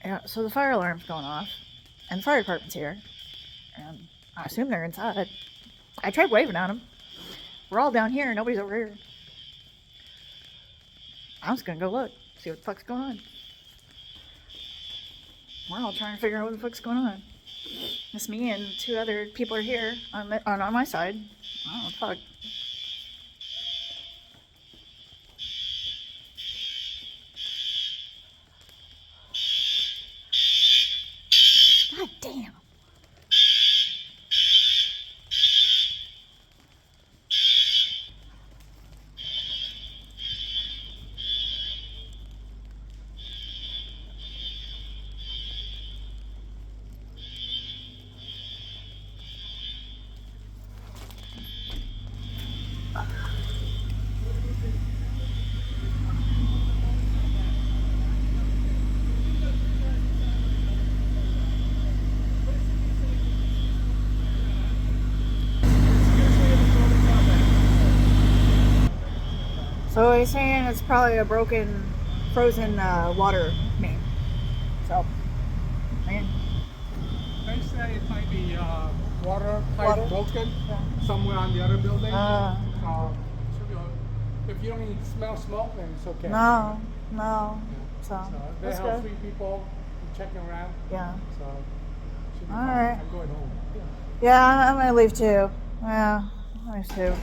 Yeah, so the fire alarm's going off, and the fire department's here, and I assume they're inside. I tried waving at them. We're all down here, nobody's over here. I'm just gonna go look, see what the fuck's going on. We're all trying to figure out what the fuck's going on. It's me and two other people are here on my side. I don't know, fuck. God damn. So he's saying it's probably a broken, frozen water main. So, man. They say it might be water pipe Water? broken Yeah. somewhere on the other building. Uh, Should be if you don't even smell smoke, then it's okay. no. Yeah. So, They that's have good. 3 people checking around. Yeah. So should be All fine. right. I'm going home. Yeah, I'm gonna leave too. Yeah, I leave too.